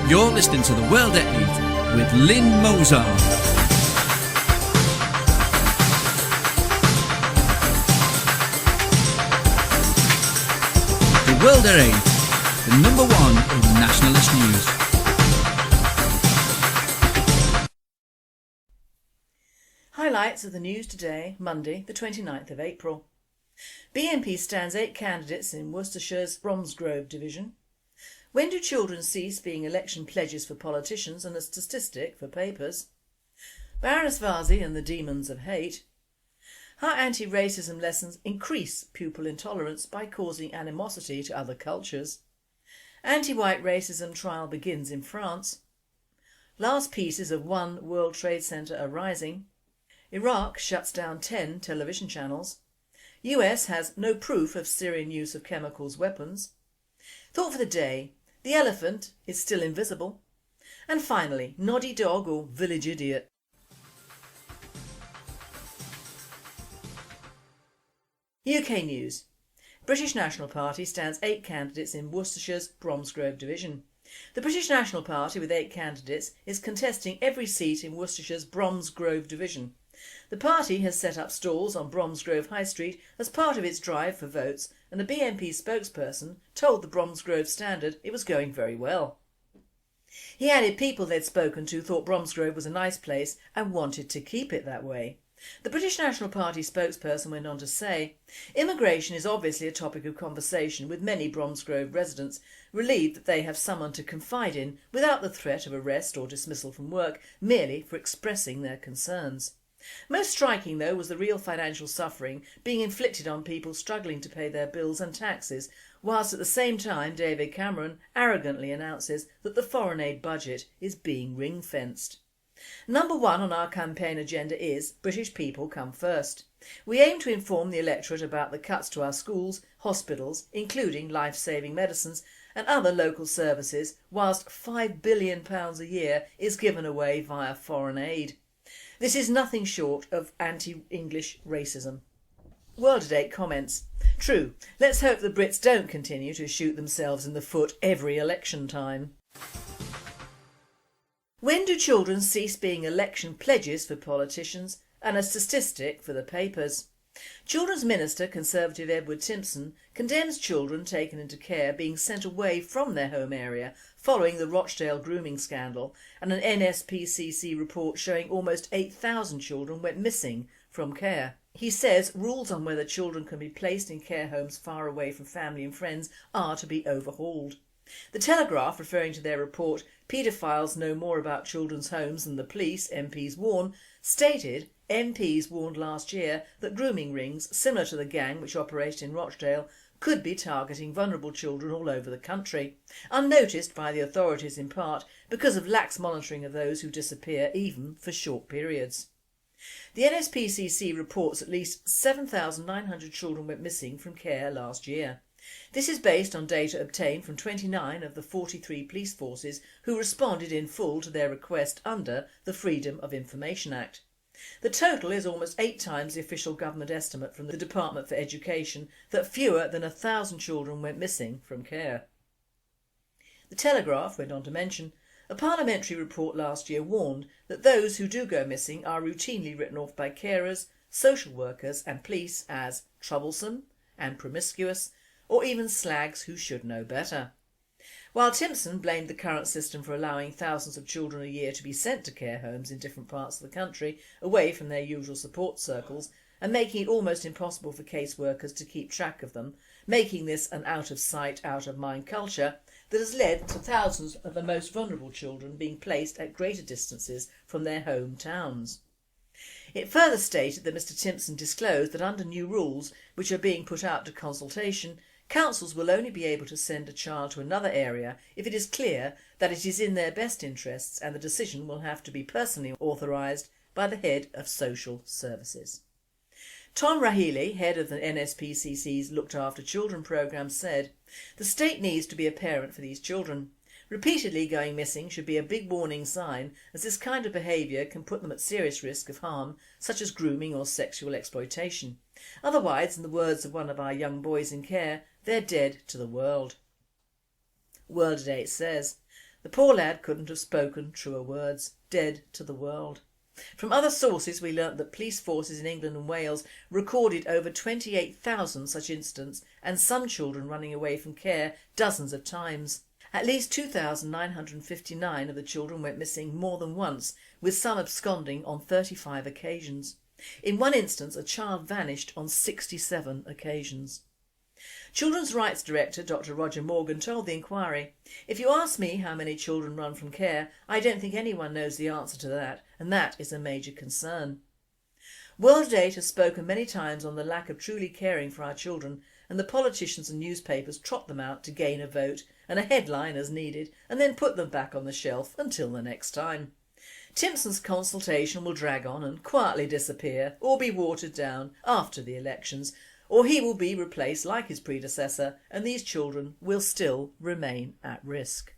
You're listening to The World at 8 with Lynn Mozart. The World at 8, the number one in nationalist news. Highlights of the news today, Monday the 29th of April. BNP stands 8 candidates in Worcestershire's Bromsgrove division. When do children cease being election pledges for politicians and a statistic for papers? Baroness Vasi and the demons of hate. How anti-racism lessons increase pupil intolerance by causing animosity to other cultures. Anti-white racism trial begins in France. Last pieces of one World Trade Center are rising. Iraq shuts down 10 television channels. US has no proof of Syrian use of chemicals weapons. Thought for the day, the elephant is still invisible. And finally, noddy dog or village idiot. UK news. British National Party stands 8 candidates in Worcestershire's Bromsgrove division. The British National Party, with 8 candidates, is contesting every seat in Worcestershire's Bromsgrove division. The party has set up stalls on Bromsgrove High Street as part of its drive for votes, and the BNP spokesperson told the Bromsgrove Standard it was going very well. He added people they'd spoken to thought Bromsgrove was a nice place and wanted to keep it that way. The British National Party spokesperson went on to say, immigration is obviously a topic of conversation with many Bromsgrove residents, relieved that they have someone to confide in without the threat of arrest or dismissal from work merely for expressing their concerns. Most striking though was the real financial suffering being inflicted on people struggling to pay their bills and taxes, whilst at the same time David Cameron arrogantly announces that the foreign aid budget is being ring-fenced. Number one on our campaign agenda is British people come first. We aim to inform the electorate about the cuts to our schools, hospitals, including life-saving medicines and other local services, whilst £5 billion a year is given away via foreign aid. This is nothing short of anti-English racism. World at 8 comments. True, let's hope the Brits don't continue to shoot themselves in the foot every election time. When do children cease being election pledges for politicians and a statistic for the papers? Children's Minister, Conservative Edward Timpson, condemns children taken into care being sent away from their home area following the Rochdale grooming scandal and an NSPCC report showing almost 8,000 children went missing from care. He says rules on whether children can be placed in care homes far away from family and friends are to be overhauled. The Telegraph, referring to their report, Paedophiles know more about children's homes than the police, MPs warn, stated MPs warned last year that grooming rings, similar to the gang which operated in Rochdale, could be targeting vulnerable children all over the country, unnoticed by the authorities in part because of lax monitoring of those who disappear even for short periods. The NSPCC reports at least 7,900 children went missing from care last year. This is based on data obtained from 29 of the 43 police forces who responded in full to their request under the Freedom of Information Act. The total is almost 8 times the official government estimate from the Department for Education that fewer than 1,000 children went missing from care. The Telegraph went on to mention a parliamentary report last year warned that those who do go missing are routinely written off by carers, social workers and police as troublesome and promiscuous, or even slags who should know better. While Timpson blamed the current system for allowing thousands of children a year to be sent to care homes in different parts of the country away from their usual support circles and making it almost impossible for caseworkers to keep track of them, making this an out-of-sight, out-of-mind culture that has led to thousands of the most vulnerable children being placed at greater distances from their hometowns. It further stated that Mr Timpson disclosed that under new rules, which are being put out to consultation, councils will only be able to send a child to another area if it is clear that it is in their best interests, and the decision will have to be personally authorised by the head of social services. Tom Rahili, head of the NSPCC's Looked After Children programme, said, "The state needs to be a parent for these children. Repeatedly going missing should be a big warning sign, as this kind of behaviour can put them at serious risk of harm, such as grooming or sexual exploitation. Otherwise, in the words of one of our young boys in care, they're dead to the world." World at 8 says, The poor lad couldn't have spoken truer words, dead to the world. From other sources we learnt that police forces in England and Wales recorded over 28,000 such incidents and some children running away from care dozens of times. At least 2,959 of the children went missing more than once, with some absconding on 35 occasions. In one instance, a child vanished on 67 occasions. Children's Rights Director Dr Roger Morgan told the inquiry, "If you ask me how many children run from care, I don't think anyone knows the answer to that, and that is a major concern." World Aid has spoken many times on the lack of truly caring for our children, and the politicians and newspapers trot them out to gain a vote and a headline as needed and then put them back on the shelf until the next time. Timpson's consultation will drag on and quietly disappear or be watered down after the elections, or he will be replaced like his predecessor and these children will still remain at risk.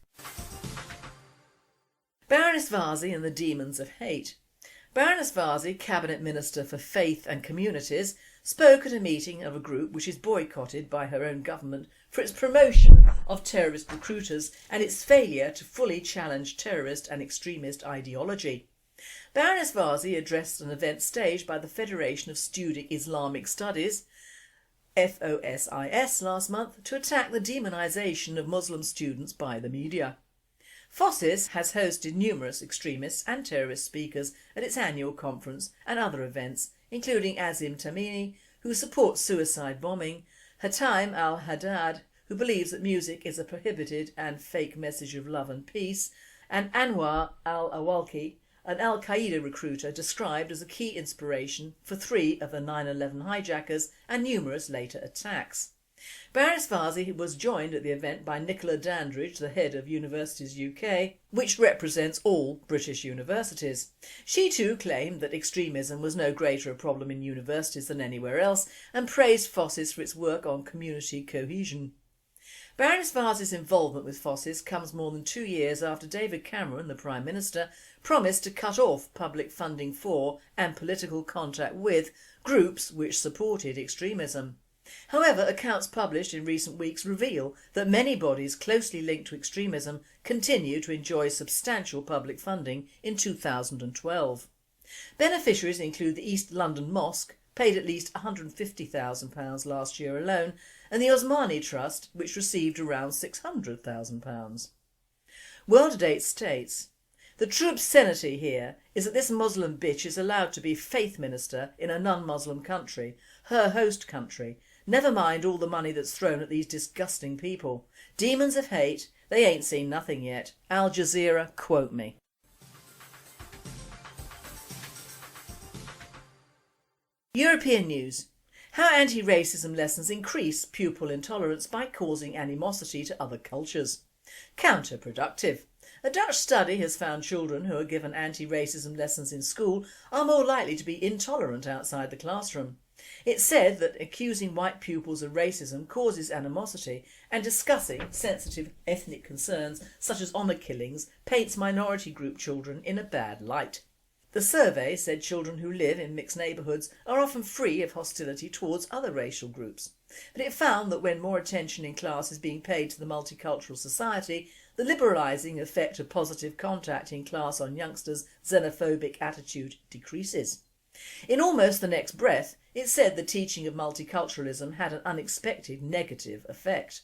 Baroness Varsi and the demons of hate. Baroness Varsi, Cabinet Minister for Faith and Communities, spoke at a meeting of a group which is boycotted by her own government for its promotion of terrorist recruiters and its failure to fully challenge terrorist and extremist ideology. Baroness Varsi addressed an event staged by the Federation of Student Islamic Studies, FOSIS, last month to attack the demonisation of Muslim students by the media. FOSIS has hosted numerous extremists and terrorist speakers at its annual conference and other events, including Azim Tamimi, who supports suicide bombing, Hatim al-Haddad, who believes that music is a prohibited and fake message of love and peace, and Anwar al-Awalki, an al-Qaeda recruiter described as a key inspiration for 3 of the 9/11 hijackers and numerous later attacks. Baroness Varsi was joined at the event by Nicola Dandridge, the head of Universities UK, which represents all British universities. She too claimed that extremism was no greater a problem in universities than anywhere else and praised FOSIS for its work on community cohesion. Baroness Varsi's involvement with FOSIS comes more than 2 years after David Cameron, the Prime Minister, promised to cut off public funding for and political contact with groups which supported extremism. However, accounts published in recent weeks reveal that many bodies closely linked to extremism continue to enjoy substantial public funding in 2012. Beneficiaries include the East London Mosque, paid at least £150,000 last year alone, and the Osmani Trust, which received around £600,000. World Date states, "The true obscenity here is that this Muslim bitch is allowed to be faith minister in a non-Muslim country, her host country. Never mind all the money that's thrown at these disgusting people. Demons of hate, they ain't seen nothing yet. Al Jazeera quote me." European news. How anti-racism lessons increase pupil intolerance by causing animosity to other cultures. Counterproductive. A Dutch study has found children who are given anti-racism lessons in school are more likely to be intolerant outside the classroom. It said that accusing white pupils of racism causes animosity and discussing sensitive ethnic concerns such as honour killings paints minority group children in a bad light. The survey said children who live in mixed neighbourhoods are often free of hostility towards other racial groups, but it found that when more attention in class is being paid to the multicultural society, the liberalising effect of positive contact in class on youngsters' xenophobic attitude decreases. In almost the next breath, it said the teaching of multiculturalism had an unexpected negative effect.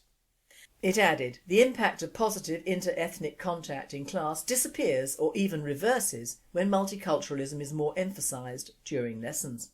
It added, the impact of positive inter-ethnic contact in class disappears or even reverses when multiculturalism is more emphasised during lessons.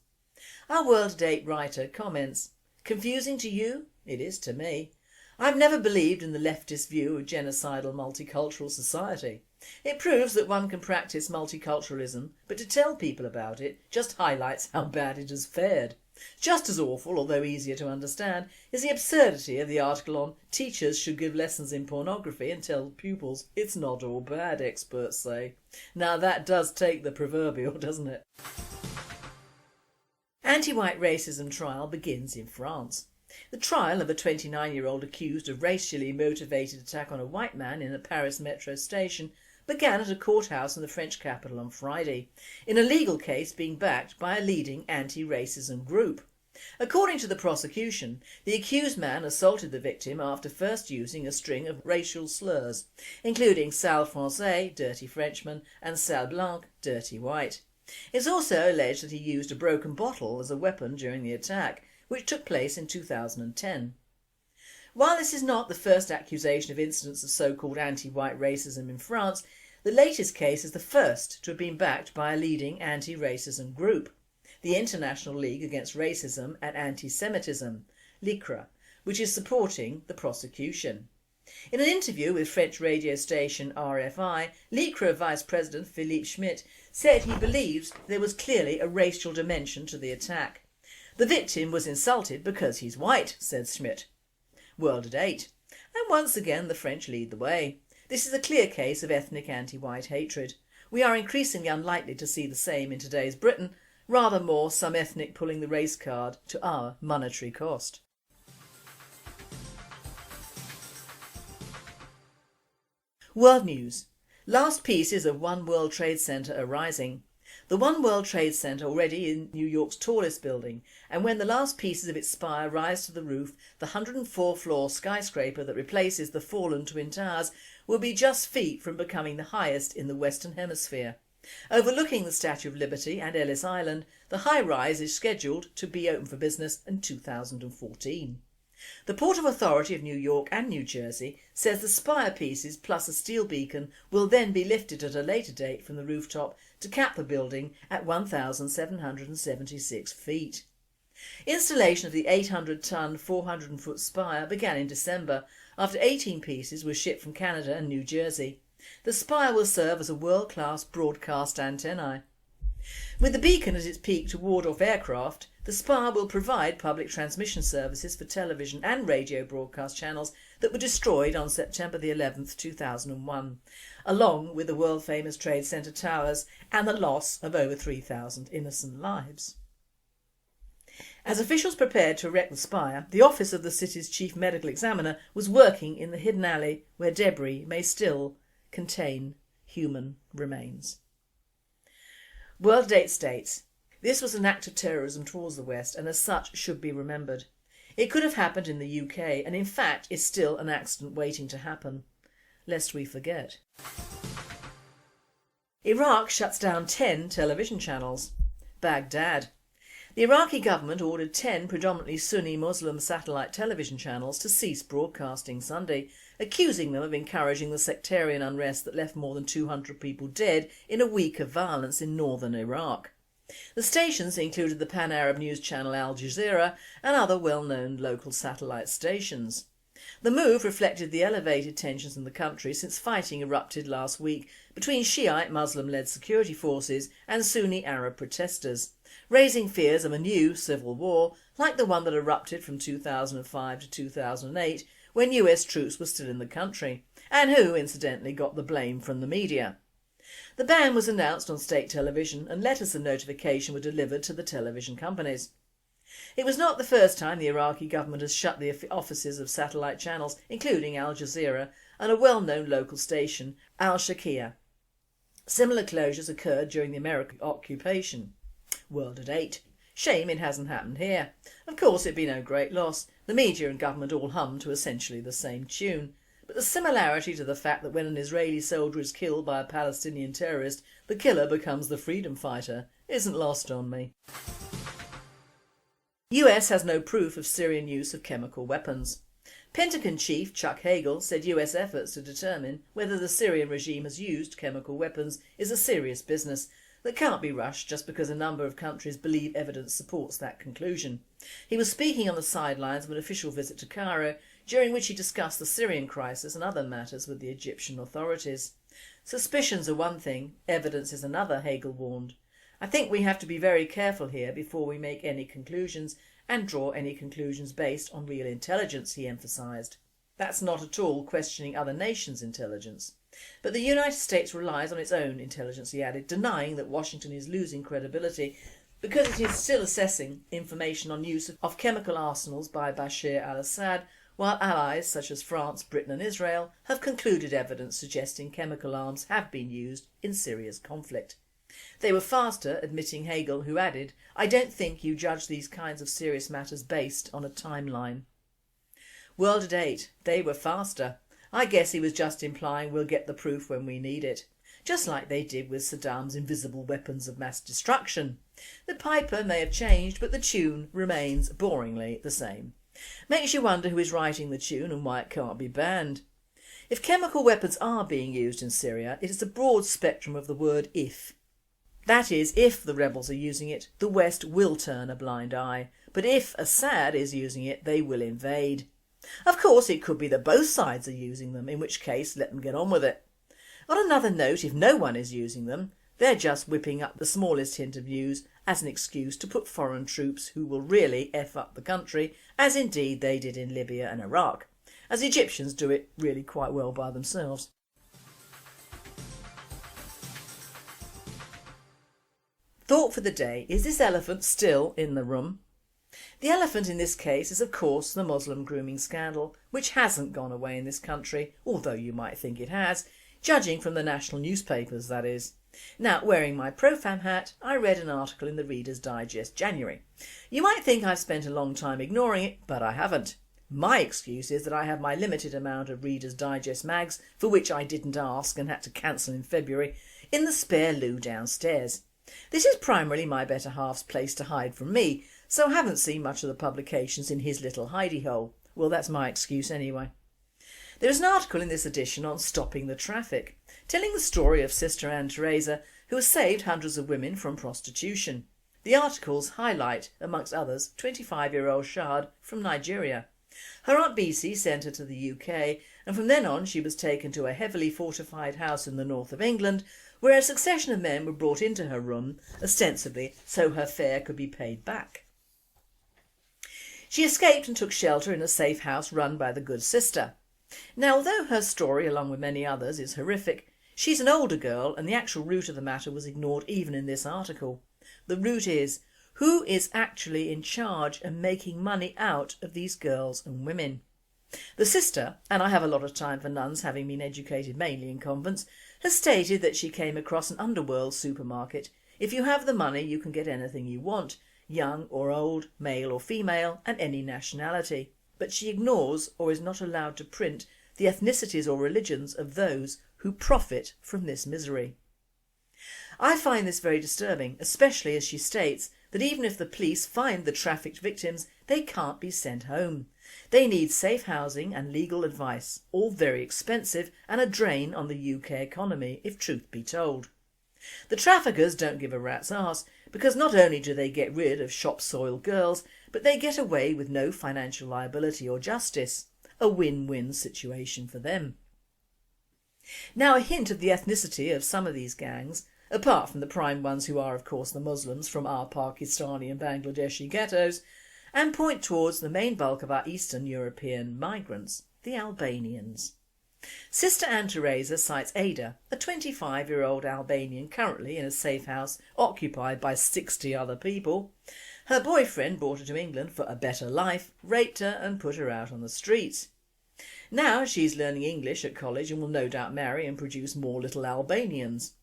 Our World Date writer comments, "Confusing to you? It is to me. I've never believed in the leftist view of genocidal multicultural society. It proves that one can practice multiculturalism, but to tell people about it just highlights how bad it has fared. Just as awful, although easier to understand, is the absurdity of the article on teachers should give lessons in pornography and tell pupils it's not all bad, experts say. Now that does take the proverbial, doesn't it?" Anti-white racism trial begins in France. The trial of a 29-year-old accused of racially motivated attack on a white man in a Paris metro station began at a courthouse in the French capital on Friday, in a legal case being backed by a leading anti-racism group. According to the prosecution, the accused man assaulted the victim after first using a string of racial slurs, including sale français, dirty Frenchman, and sale blanc, dirty white. It's also alleged that he used a broken bottle as a weapon during the attack, which took place in 2010. While this is not the first accusation of incidents of so-called anti-white racism in France, the latest case is the first to have been backed by a leading anti-racism group, the International League Against Racism and Anti-Semitism, LICRA, which is supporting the prosecution. In an interview with French radio station RFI, LICRA Vice President Philippe Schmitt said he believes there was clearly a racial dimension to the attack. The victim was insulted because he's white, said Schmitt. World at 8. And once again the French lead the way. This is a clear case of ethnic anti-white hatred. We are increasingly unlikely to see the same in today's Britain, rather more some ethnic pulling the race card to our monetary cost. World News. Last pieces of One World Trade Center are rising. The One World Trade Center already in New York's tallest building, and when the last pieces of its spire rise to the roof, the 104-floor skyscraper that replaces the fallen Twin Towers will be just feet from becoming the highest in the Western Hemisphere. Overlooking the Statue of Liberty and Ellis Island, the high-rise is scheduled to be open for business in 2014. The Port Authority of New York and New Jersey says the spire pieces plus a steel beacon will then be lifted at a later date from the rooftop to cap the building at 1,776 feet. Installation of the 800-ton, 400-foot spire began in December after 18 pieces were shipped from Canada and New Jersey. The spire will serve as a world-class broadcast antennae. With the beacon at its peak to ward off aircraft, the spire will provide public transmission services for television and radio broadcast channels that were destroyed on September the 11th, 2001, along with the world-famous Trade Center towers and the loss of over 3,000 innocent lives. As officials prepared to erect the spire, the office of the city's chief medical examiner was working in the hidden alley where debris may still contain human remains. World Date states, this was an act of terrorism towards the West and as such should be remembered. It could have happened in the UK and in fact is still an accident waiting to happen. Lest we forget. Iraq shuts down 10 television channels. Baghdad. The Iraqi government ordered 10 predominantly Sunni Muslim satellite television channels to cease broadcasting Sunday, accusing them of encouraging the sectarian unrest that left more than 200 people dead in a week of violence in northern Iraq. The stations included the pan-Arab news channel Al Jazeera and other well-known local satellite stations. The move reflected the elevated tensions in the country since fighting erupted last week between Shiite Muslim-led security forces and Sunni Arab protesters, raising fears of a new civil war like the one that erupted from 2005 to 2008 when US troops were still in the country, and who incidentally got the blame from the media. The ban was announced on state television and letters of notification were delivered to the television companies. It was not the first time the Iraqi government has shut the offices of satellite channels, including Al Jazeera and a well-known local station, Al Shakia. Similar closures occurred during the American occupation. World at 8. Shame it hasn't happened here. Of course it'd be no great loss. The media and government all hum to essentially the same tune. But the similarity to the fact that when an Israeli soldier is killed by a Palestinian terrorist, the killer becomes the freedom fighter isn't lost on me. US has no proof of Syrian use of chemical weapons. Pentagon Chief Chuck Hagel said US efforts to determine whether the Syrian regime has used chemical weapons is a serious business that can't be rushed just because a number of countries believe evidence supports that conclusion. He was speaking on the sidelines of an official visit to Cairo, during which he discussed the Syrian crisis and other matters with the Egyptian authorities. Suspicions are one thing, evidence is another, Hagel warned. I think we have to be very careful here before we make any conclusions and draw any conclusions based on real intelligence, he emphasised. That's not at all questioning other nations' intelligence. But the United States relies on its own intelligence, he added, denying that Washington is losing credibility because it is still assessing information on use of chemical arsenals by Bashar al-Assad, while allies such as France, Britain and Israel have concluded evidence suggesting chemical arms have been used in Syria's conflict. They were faster, admitting Hegel, who added, "I don't think you judge these kinds of serious matters based on a timeline." World at 8, they were faster. I guess he was just implying we'll get the proof when we need it. Just like they did with Saddam's invisible weapons of mass destruction. The piper may have changed, but the tune remains boringly the same. Makes you wonder who is writing the tune and why it can't be banned. If chemical weapons are being used in Syria, it is a broad spectrum of the word if. That is, if the rebels are using it, the West will turn a blind eye. But if Assad is using it, they will invade. Of course, it could be that both sides are using them, in which case let them get on with it. On another note, if no one is using them, they're just whipping up the smallest hint of use as an excuse to put foreign troops who will really F up the country, as indeed they did in Libya and Iraq, as Egyptians do it really quite well by themselves. Thought for the day: is this elephant still in the room? The elephant in this case is of course the Muslim grooming scandal, which hasn't gone away in this country, although you might think it has, judging from the national newspapers, that is. Now, wearing my ProFam hat, I read an article in the Reader's Digest January. You might think I've spent a long time ignoring it, but I haven't. My excuse is that I have my limited amount of Reader's Digest mags, for which I didn't ask and had to cancel in February, in the spare loo downstairs. This is primarily my better half's place to hide from me, so I haven't seen much of the publications in his little hidey hole. Well, that's my excuse anyway. There is an article in this edition on stopping the traffic, telling the story of Sister Anit-Racism, who has saved hundreds of women from prostitution. The articles highlight, amongst others, 25-year-old Shad from Nigeria. Her Aunt Bisi sent her to the UK, and from then on she was taken to a heavily fortified house in the north of England, where a succession of men were brought into her room, ostensibly so her fare could be paid back. She escaped and took shelter in a safe house run by the good sister. Now, although her story, along with many others, is horrific, she's an older girl and the actual root of the matter was ignored even in this article. The root is, who is actually in charge and making money out of these girls and women? The sister, and I have a lot of time for nuns having been educated mainly in convents, has stated that she came across an underworld supermarket. If you have the money you can get anything you want, young or old, male or female, and any nationality. But she ignores or is not allowed to print the ethnicities or religions of those who profit from this misery. I find this very disturbing, especially as she states that even if the police find the trafficked victims, they can't be sent home. They need safe housing and legal advice, all very expensive and a drain on the UK economy if truth be told. The traffickers don't give a rat's arse, because not only do they get rid of shop-soiled girls, but they get away with no financial liability or justice. A win-win situation for them. Now, a hint of the ethnicity of some of these gangs, apart from the prime ones who are of course the Muslims from our Pakistani and Bangladeshi ghettos, and point towards the main bulk of our Eastern European migrants, the Albanians. Sister Anit-Racism cites Ada, a 25-year-old Albanian currently in a safe house occupied by 60 other people. Her boyfriend brought her to England for a better life, raped her and put her out on the streets. Now she's learning English at college and will no doubt marry and produce more little Albanians.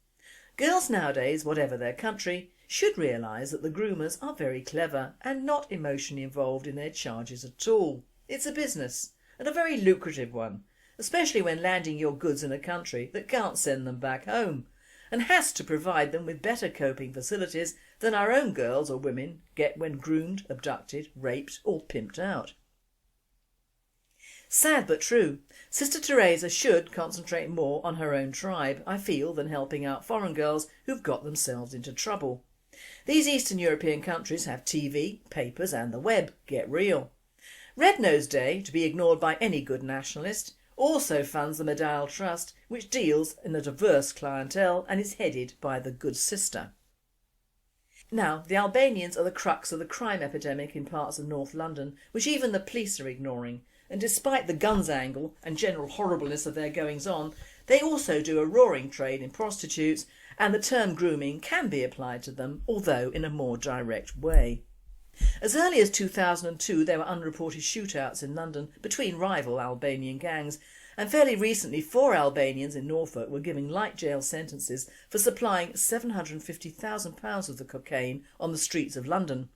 Girls nowadays, whatever their country, should realise that the groomers are very clever and not emotionally involved in their charges at all. It's a business, and a very lucrative one, especially when landing your goods in a country that can't send them back home and has to provide them with better coping facilities than our own girls or women get when groomed, abducted, raped or pimped out. Sad but true, Sister Teresa should concentrate more on her own tribe, I feel, than helping out foreign girls who've got themselves into trouble. These Eastern European countries have TV, papers and the web, get real. Red Nose Day, to be ignored by any good nationalist, also funds the Medial Trust, which deals in a diverse clientele and is headed by the good sister. Now, the Albanians are the crux of the crime epidemic in parts of North London, which even the police are ignoring, and despite the guns angle and general horribleness of their goings-on, they also do a roaring trade in prostitutes, and the term grooming can be applied to them, although in a more direct way. As early as 2002 there were unreported shootouts in London between rival Albanian gangs, and fairly recently 4 Albanians in Norfolk were given light jail sentences for supplying £750,000 of the cocaine on the streets of London.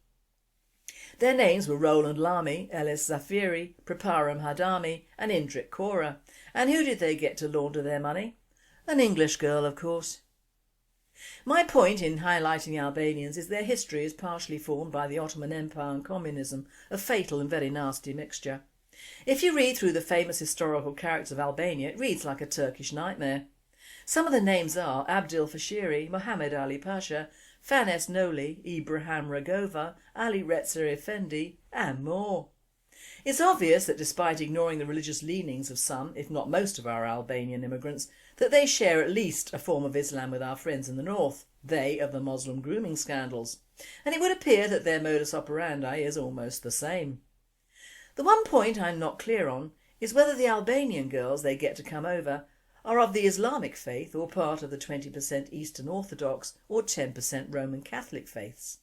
Their names were Roland Lamy, Elis Zafiri, Preparam Hadami and Indrik Kora. And who did they get to launder their money? An English girl, of course. My point in highlighting the Albanians is their history is partially formed by the Ottoman Empire and communism, a fatal and very nasty mixture. If you read through the famous historical characters of Albania, it reads like a Turkish nightmare. Some of the names are Abdil Fashiri, Mohammed Ali Pasha, Fanes Noli, Ibrahim Ragova, Ali Reza Effendi and more. It's obvious that despite ignoring the religious leanings of some, if not most of our Albanian immigrants, that they share at least a form of Islam with our friends in the north, they of the Muslim grooming scandals, and it would appear that their modus operandi is almost the same. The one point I'm not clear on is whether the Albanian girls they get to come over are of the Islamic faith or part of the 20% Eastern Orthodox or 10% Roman Catholic faiths.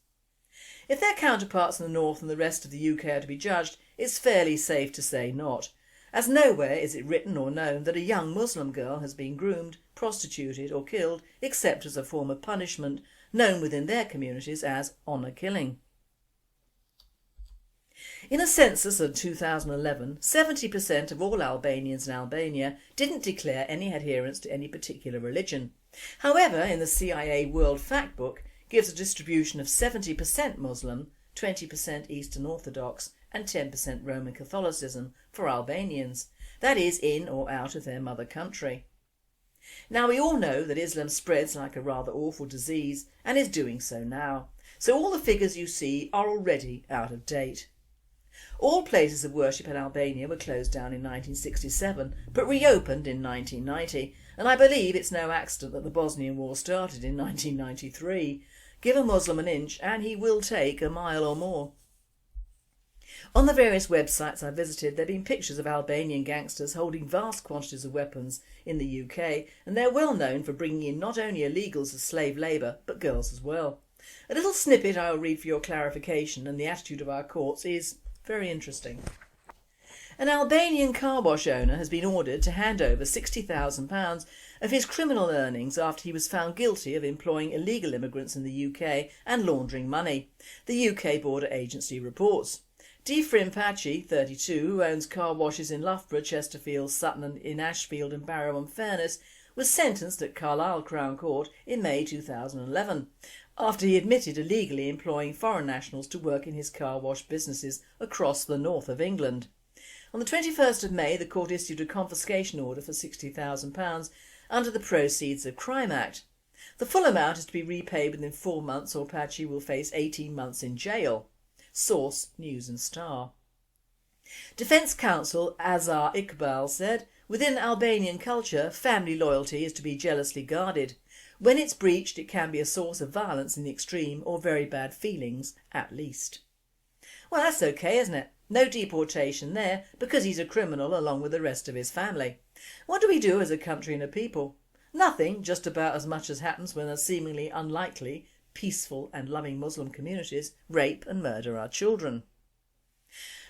If their counterparts in the north and the rest of the UK are to be judged, it's fairly safe to say not, as nowhere is it written or known that a young Muslim girl has been groomed, prostituted or killed except as a form of punishment known within their communities as honour killing. In a census of 2011, 70% of all Albanians in Albania didn't declare any adherence to any particular religion. However, in the CIA World Factbook gives a distribution of 70% Muslim, 20% Eastern Orthodox and 10% Roman Catholicism for Albanians, that is in or out of their mother country. Now we all know that Islam spreads like a rather awful disease and is doing so now, so all the figures you see are already out of date. All places of worship in Albania were closed down in 1967 but reopened in 1990, and I believe it's no accident that the Bosnian War started in 1993. Give a Muslim an inch and he will take a mile or more. On the various websites I visited there have been pictures of Albanian gangsters holding vast quantities of weapons in the UK, and they're well known for bringing in not only illegals as slave labour but girls as well. A little snippet I will read for your clarification, and the attitude of our courts is very interesting. An Albanian car wash owner has been ordered to hand over £60,000 of his criminal earnings after he was found guilty of employing illegal immigrants in the UK and laundering money, the UK Border Agency reports. Defrim Pachi, 32, who owns car washes in Loughborough, Chesterfield, Sutton and in Ashfield and Barrow-on-Furness, was sentenced at Carlisle Crown Court in May 2011 after he admitted illegally employing foreign nationals to work in his car wash businesses across the north of England. On the 21st of May the court issued a confiscation order for £60,000 under the Proceeds of Crime Act. The full amount is to be repaid within 4 months or Pachi will face 18 months in jail. Source News and Star. Defence Counsel Azar Iqbal said, within Albanian culture, family loyalty is to be jealously guarded. When it's breached, it can be a source of violence in the extreme or very bad feelings, at least. Well, that's okay, isn't it? No deportation there because he's a criminal along with the rest of his family. What do we do as a country and a people? Nothing, just about as much as happens when a seemingly unlikely, peaceful and loving Muslim communities rape and murder our children.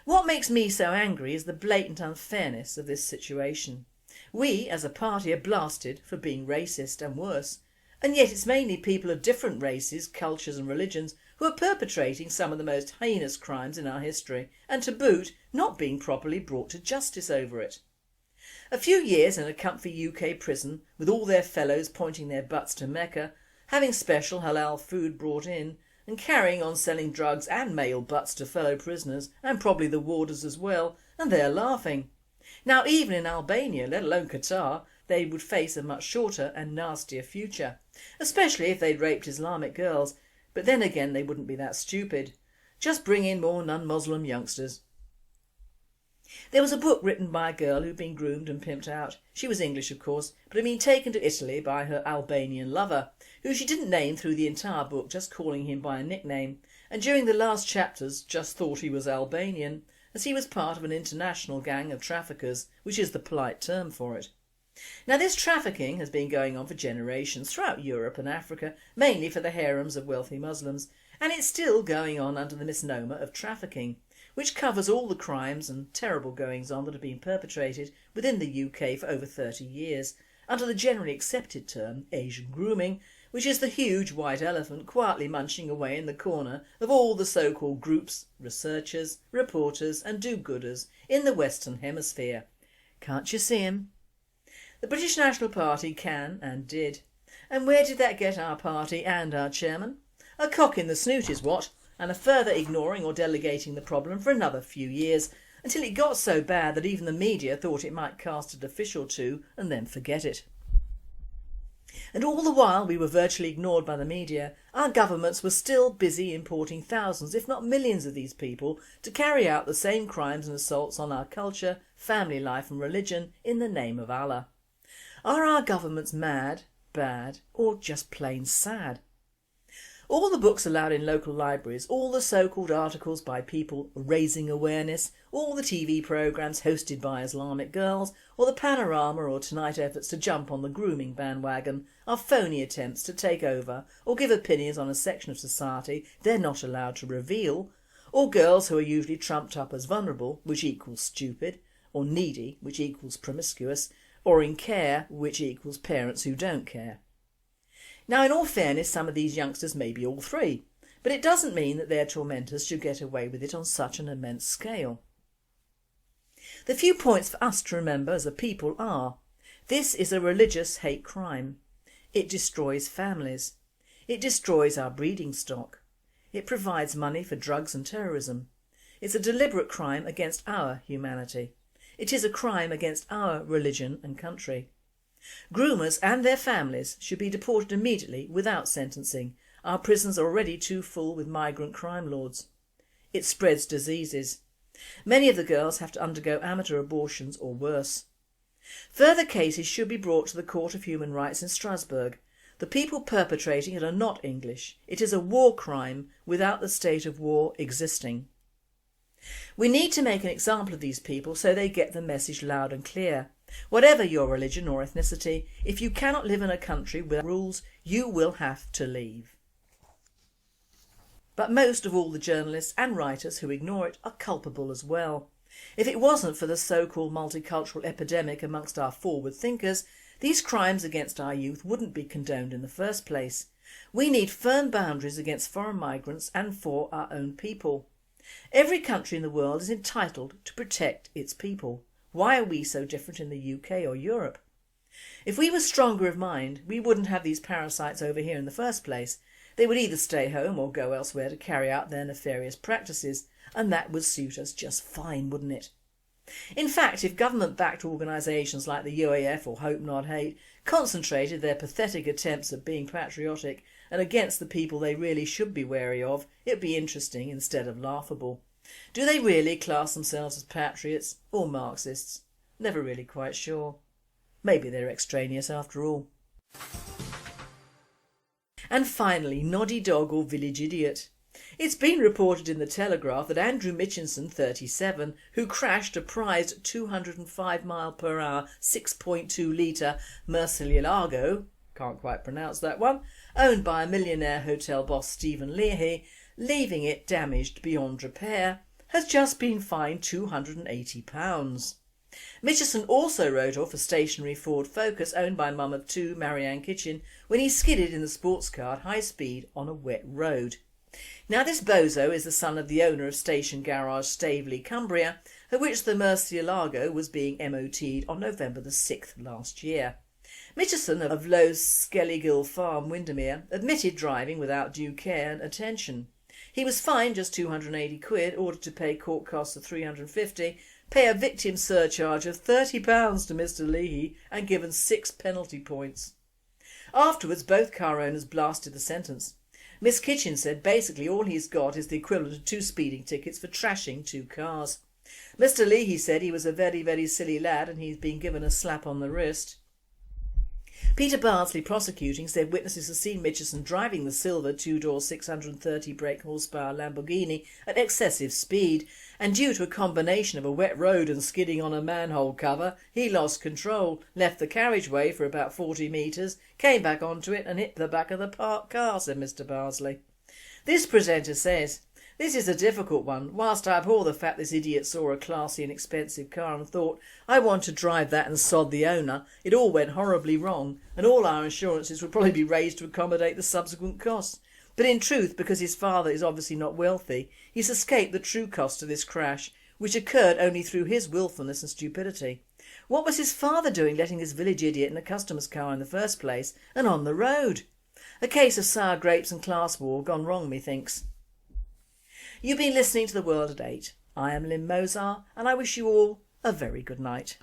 What makes me so angry is the blatant unfairness of this situation. We as a party are blasted for being racist and worse, and yet it's mainly people of different races, cultures and religions who are perpetrating some of the most heinous crimes in our history, and to boot not being properly brought to justice over it. A few years in a comfy UK prison with all their fellows pointing their butts to Mecca, having special halal food brought in and carrying on selling drugs and male butts to fellow prisoners and probably the warders as well, and they're laughing. Now even in Albania, let alone Qatar, they would face a much shorter and nastier future, especially if they'd raped Islamic girls, but then again they wouldn't be that stupid. Just bring in more non-Muslim youngsters. There was a book written by a girl who'd been groomed and pimped out. She was English of course, but had been taken to Italy by her Albanian lover, who she didn't name through the entire book, just calling him by a nickname, and during the last chapters just thought he was Albanian, as he was part of an international gang of traffickers, which is the polite term for it. Now this trafficking has been going on for generations throughout Europe and Africa, mainly for the harems of wealthy Muslims, And it's still going on under the misnomer of trafficking, which covers all the crimes and terrible goings on that have been perpetrated within the UK for over 30 years, under the generally accepted term Asian grooming, which is the huge white elephant quietly munching away in the corner of all the so-called groups, researchers, reporters and do-gooders in the Western Hemisphere. Can't you see him? The British National Party can and did. And where did that get our party and our chairman? A cock in the snoot is what, and a further ignoring or delegating the problem for another few years, until it got so bad that even the media thought it might cast a fish or two and then forget it. And all the while we were virtually ignored by the media, our governments were still busy importing thousands if not millions of these people to carry out the same crimes and assaults on our culture, family life and religion in the name of Allah. Are our governments mad, bad or just plain sad? All the books allowed in local libraries, all the so-called articles by people raising awareness, all the TV programmes hosted by Islamic girls, or the Panorama or Tonight efforts to jump on the grooming bandwagon are phony attempts to take over or give opinions on a section of society they're not allowed to reveal, or girls who are usually trumped up as vulnerable, which equals stupid, or needy, which equals promiscuous, or in care, which equals parents who don't care. Now in all fairness, some of these youngsters may be all three, but it doesn't mean that their tormentors should get away with it on such an immense scale. The few points for us to remember as a people are: this is a religious hate crime. It destroys families. It destroys our breeding stock. It provides money for drugs and terrorism. It's a deliberate crime against our humanity. It is a crime against our religion and country. Groomers and their families should be deported immediately without sentencing. Our prisons are already too full with migrant crime lords. It spreads diseases. Many of the girls have to undergo amateur abortions or worse. Further cases should be brought to the Court of Human Rights in Strasbourg. The people perpetrating it are not English. It is a war crime without the state of war existing. We need to make an example of these people so they get the message loud and clear. Whatever your religion or ethnicity, if you cannot live in a country with rules, you will have to leave. But most of all the journalists and writers who ignore it are culpable as well. If it wasn't for the so-called multicultural epidemic amongst our forward thinkers, these crimes against our youth wouldn't be condoned in the first place. We need firm boundaries against foreign migrants and for our own people. Every country in the world is entitled to protect its people. Why are we so different in the UK or Europe? If we were stronger of mind, we wouldn't have these parasites over here in the first place. They would either stay home or go elsewhere to carry out their nefarious practices, and that would suit us just fine, wouldn't it? In fact, if government-backed organisations like the UAF or Hope Not Hate concentrated their pathetic attempts at being patriotic and against the people they really should be wary of, it'd be interesting instead of laughable. Do they really class themselves as patriots or Marxists? Never really quite sure. Maybe they're extraneous after all. And finally, noddy dog or village idiot. It's been reported in the Telegraph that Andrew Mitchinson, 37, who crashed a prized 205-mile-per-hour 6.2 litre Murcielago, can't quite pronounce that one, owned by a millionaire hotel boss Stephen Leahy, leaving it damaged beyond repair, has just been fined £280. Mitchison also rode off a stationary Ford Focus owned by mum of two, Marianne Kitchen, when he skidded in the sports car at high speed on a wet road. Now this bozo is the son of the owner of Station Garage Staveley, Cumbria, at which the Murcielago was being MOT'd on November the 6th last year. Mitchison of Low Skellygill Farm, Windermere, admitted driving without due care and attention. He was fined just £280, ordered to pay court costs of £350, pay a victim surcharge of £30 to Mr Leahy and given 6 penalty points. Afterwards both car owners blasted the sentence. Miss Kitchen said basically all he's got is the equivalent of 2 speeding tickets for trashing 2 cars. Mr Leahy said he was a very, very silly lad and he's been given a slap on the wrist. Peter Bardsley prosecuting said witnesses have seen Mitchison driving the silver 2-door 630 brake horsepower Lamborghini at excessive speed, and due to a combination of a wet road and skidding on a manhole cover, he lost control, left the carriageway for about 40 metres, came back onto it and hit the back of the parked car, said Mr Bardsley. This presenter says, "This is a difficult one. Whilst I abhor the fact this idiot saw a classy and expensive car and thought, I want to drive that and sod the owner, it all went horribly wrong and all our insurances would probably be raised to accommodate the subsequent costs. But in truth, because his father is obviously not wealthy, he's escaped the true cost of this crash, which occurred only through his willfulness and stupidity. What was his father doing letting this village idiot in a customer's car in the first place and on the road? A case of sour grapes and class war gone wrong, methinks." You've been listening to The World at 8. I am Lynn Mozart and I wish you all a very good night.